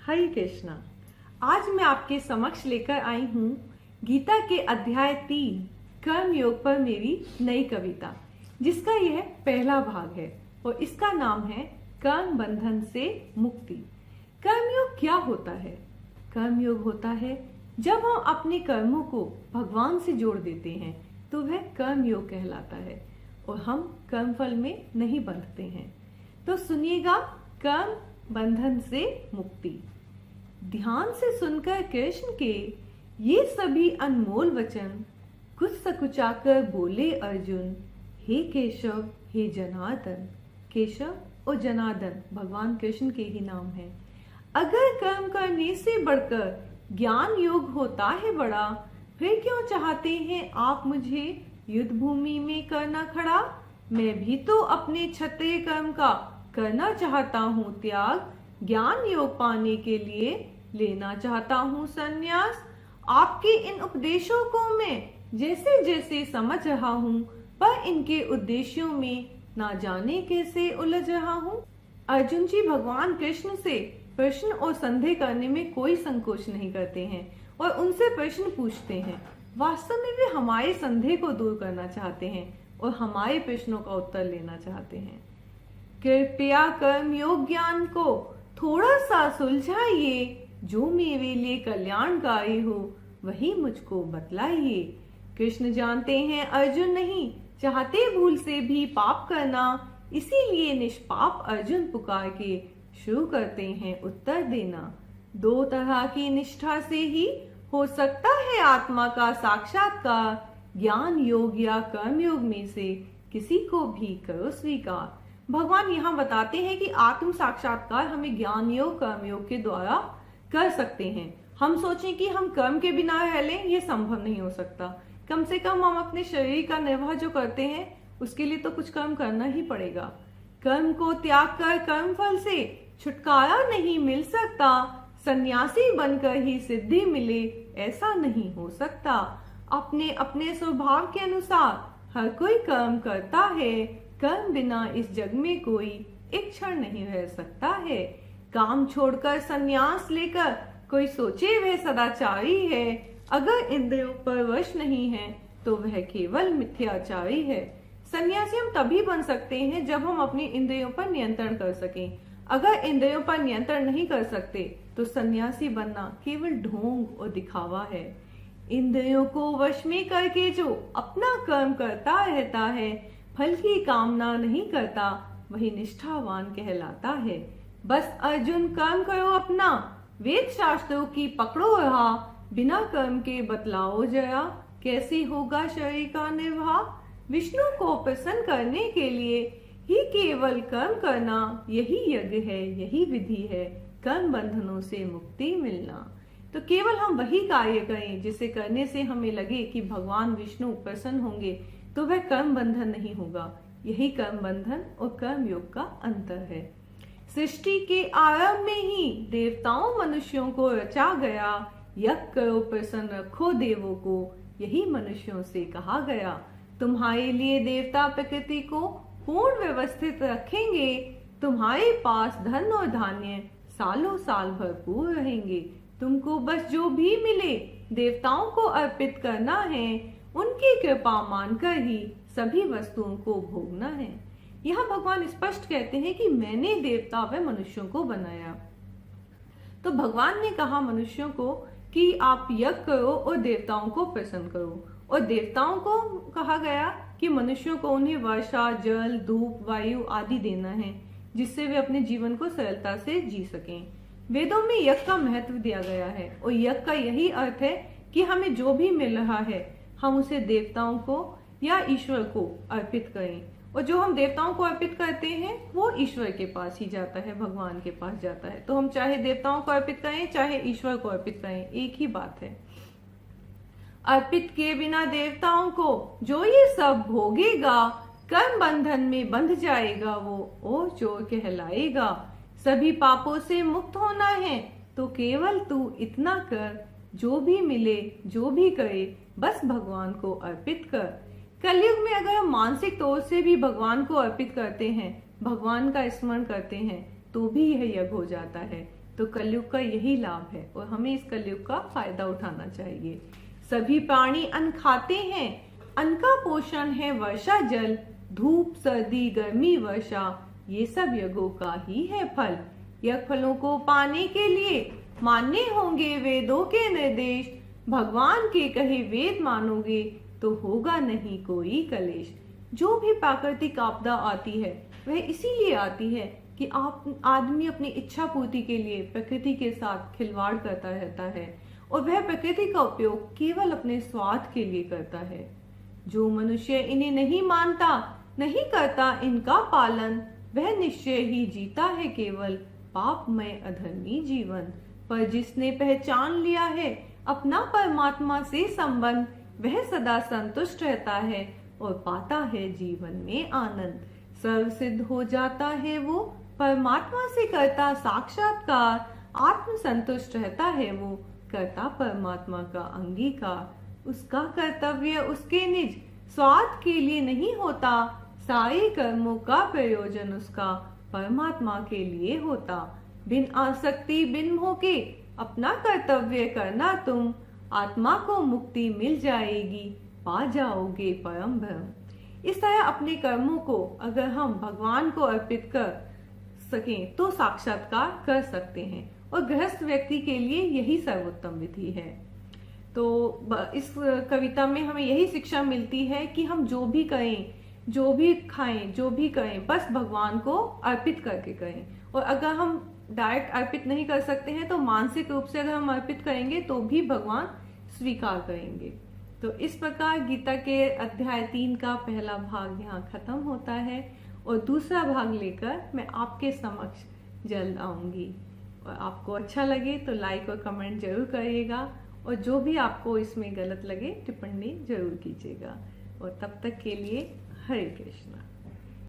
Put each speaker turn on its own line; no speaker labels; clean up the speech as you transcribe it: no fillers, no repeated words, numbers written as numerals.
हरे कृष्णा। आज मैं आपके समक्ष लेकर आई हूँ गीता के अध्याय 3 कर्म योग पर मेरी नई कविता, जिसका यह पहला भाग है और इसका नाम है कर्म बंधन से मुक्ति। कर्मयोग क्या होता है? कर्मयोग होता है जब हम अपने कर्मों को भगवान से जोड़ देते हैं तो वह कर्मयोग कहलाता है और हम कर्मफल में नहीं बंधते हैं। तो सुनिएगा, कर्म बंधन से मुक्ति। ध्यान से सुनकर कृष्ण के ये सभी अनमोल वचन कुछ सकुचाकर बोले अर्जुन, हे केशव हे जनार्दन। केशव और जनार्दन भगवान कृष्ण के ही नाम हैं। अगर कर्म करने से बढ़कर ज्ञान योग होता है बड़ा, फिर क्यों चाहते हैं आप मुझे युद्ध भूमि में करना खड़ा? मैं भी तो अपने क्षत्रिय कर्म का करना चाहता हूँ त्याग, ज्ञान योग पाने के लिए लेना चाहता हूँ संन्यास। आपके इन उपदेशों को मैं जैसे जैसे समझ रहा हूँ, पर इनके उद्देश्यों में ना जाने कैसे उलझ रहा हूँ। अर्जुन जी भगवान कृष्ण से प्रश्न और संदेह करने में कोई संकोच नहीं करते हैं और उनसे प्रश्न पूछते हैं। वास्तव में वे हमारे संदेह को दूर करना चाहते हैं और हमारे प्रश्नों का उत्तर लेना चाहते हैं। कृपया कर्म योग ज्ञान को थोड़ा सा सुलझाइए, जो मेरे लिए कल्याणकारी हो वही मुझको बतलाइए। कृष्ण जानते हैं अर्जुन नहीं चाहते भूल से भी पाप करना, इसीलिए निष्पाप अर्जुन पुकार के शुरू करते हैं उत्तर देना। दो तरह की निष्ठा से ही हो सकता है आत्मा का साक्षात्कार, ज्ञान योग या कर्म योग में से किसी को भी करो स्वीकार। भगवान यहाँ बताते हैं कि आत्म साक्षात्कार हमें ज्ञान योग कर्म योग के द्वारा कर सकते हैं। हम सोचें कि हम कर्म के बिना रह लें, ये संभव नहीं हो सकता। कम से कम हम अपने शरीर का निर्वाह जो करते हैं उसके लिए तो कुछ कर्म करना ही पड़ेगा। कर्म को त्याग कर कर्म फल से छुटकारा नहीं मिल सकता, सन्यासी बनकर ही सिद्धि मिले ऐसा नहीं हो सकता। अपने अपने स्वभाव के अनुसार हर कोई कर्म करता है, कर्म बिना इस जग में कोई एक क्षण नहीं रह सकता है। काम छोड़कर संन्यास लेकर कोई सोचे वह सदाचारी है, अगर इंद्रियों पर वश नहीं है तो वह केवल मिथ्याचारी है। सन्यासी हम तभी बन सकते हैं जब हम अपनी इंद्रियों पर नियंत्रण कर सकें। अगर इंद्रियों पर नियंत्रण नहीं कर सकते तो सन्यासी बनना केवल ढोंग और दिखावा है। इंद्रियों को वश में करके जो अपना कर्म करता रहता है, फल की कामना नहीं करता, वही निष्ठावान कहलाता है। बस अर्जुन कर्म करो अपना, वेद शास्त्रों की पकड़ो रहा, बिना कर्म के बतलाओ जरा, कैसे होगा शरीर का निर्वाह। विष्णु को प्रसन्न करने के लिए ही केवल कर्म करना, यही यज्ञ है, यही विधि है, कर्म बंधनों से मुक्ति मिलना। तो केवल हम वही कार्य करें जिसे करने से हमें लगे कि भगवान विष्णु प्रसन्न होंगे, तो वह कर्म बंधन नहीं होगा। यही कर्म बंधन और कर्म योग का अंतर है। सृष्टि के आरंभ में ही देवताओं मनुष्यों को रचा गया, यज्ञ करो प्रसन्न रखो देवों को, यही मनुष्यों से कहा गया। तुम्हारे लिए देवता प्रकृति को पूर्ण व्यवस्थित रखेंगे, तुम्हारे पास धन और धान्य सालों साल भरपूर रहेंगे। तुमको बस जो भी मिले देवताओं को अर्पित करना है, उनकी कृपा मानकर ही सभी वस्तुओं को भोगना है। यहाँ भगवान स्पष्ट कहते हैं कि मैंने देवता व मनुष्यों को बनाया। तो भगवान ने कहा मनुष्यों को कि आप यज्ञ करो और देवताओं को प्रसन्न करो, और देवताओं को कहा गया कि मनुष्यों को उन्हें वर्षा, जल, धूप, वायु आदि देना है, जिससे वे अपने जीवन को सरलता से जी सकें। वेदों में यज्ञ का महत्व दिया गया है और यज्ञ का यही अर्थ है कि हमें जो भी मिल रहा है हम उसे देवताओं को या ईश्वर को अर्पित करें, और जो हम देवताओं को अर्पित करते हैं वो ईश्वर के पास ही जाता है, भगवान के पास जाता है। तो हम चाहे देवताओं को अर्पित करें चाहे ईश्वर को अर्पित करें, एक ही बात है। अर्पित किए बिना देवताओं को जो ये सब भोगेगा, कर्म बंधन में बंध जाएगा, वो और चोर कहलाएगा। सभी पापों से मुक्त होना है तो केवल तू इतना कर, जो भी मिले जो भी करे बस भगवान को अर्पित कर। कलयुग में अगर हम मानसिक तौर से भी भगवान को अर्पित करते हैं, भगवान का स्मरण करते हैं, तो भी यह यज्ञ हो जाता है। तो कलयुग का यही लाभ है और हमें इस कलयुग का फायदा उठाना चाहिए। सभी प्राणी अन्न खाते हैं, अन्न का पोषण है वर्षा जल, धूप सर्दी गर्मी वर्षा ये सब यज्ञों का ही है फल। यज्ञ फलों को पाने के लिए मानने होंगे वेदों के निर्देश, भगवान के कहे वेद मानोगे तो होगा नहीं कोई कलेश। जो भी प्राकृतिक आपदा आती है वह इसीलिए आती है कि आदमी अपनी इच्छा पूर्ति के लिए प्रकृति के साथ खिलवाड़ करता रहता है और वह प्रकृति का उपयोग केवल अपने स्वार्थ के लिए करता है। जो मनुष्य इन्हें नहीं मानता, नहीं करता इनका पालन, वह निश्चय ही जीता है केवल पापमय अधर्मी जीवन। पर जिसने पहचान लिया है अपना परमात्मा से संबंध, वह सदा संतुष्ट रहता है और पाता है जीवन में आनंद। सर्व सिद्ध हो जाता है वो परमात्मा से करता साक्षात्कार, आत्म संतुष्ट रहता है वो करता परमात्मा का अंगीकार। उसका कर्तव्य उसके निज स्वार्थ के लिए नहीं होता, सारे कर्मों का प्रयोजन उसका परमात्मा के लिए होता। बिन आसक्ति बिन मोह के अपना कर्तव्य करना तुम, आत्मा को मुक्ति मिल जाएगी, पा जाओगे परम ब्रह्म। इस तरह अपने कर्मों को अगर हम भगवान को अर्पित कर सकें तो साक्षात्कार कर सकते हैं और गृहस्थ व्यक्ति के लिए यही सर्वोत्तम विधि है। तो इस कविता में हमें यही शिक्षा मिलती है कि हम जो भी करें, जो भी खाएं, जो भी करें, बस भगवान को अर्पित करके करें। और अगर हम डायरेक्ट अर्पित नहीं कर सकते हैं तो मानसिक रूप से अगर हम अर्पित करेंगे तो भी भगवान स्वीकार करेंगे। तो इस प्रकार गीता के अध्याय 3 का पहला भाग यहाँ खत्म होता है और दूसरा भाग लेकर मैं आपके समक्ष जल्द आऊंगी। और आपको अच्छा लगे तो लाइक और कमेंट जरूर करिएगा और जो भी आपको इसमें गलत लगे टिप्पणी जरूर कीजिएगा। और तब तक के लिए हरे कृष्णा।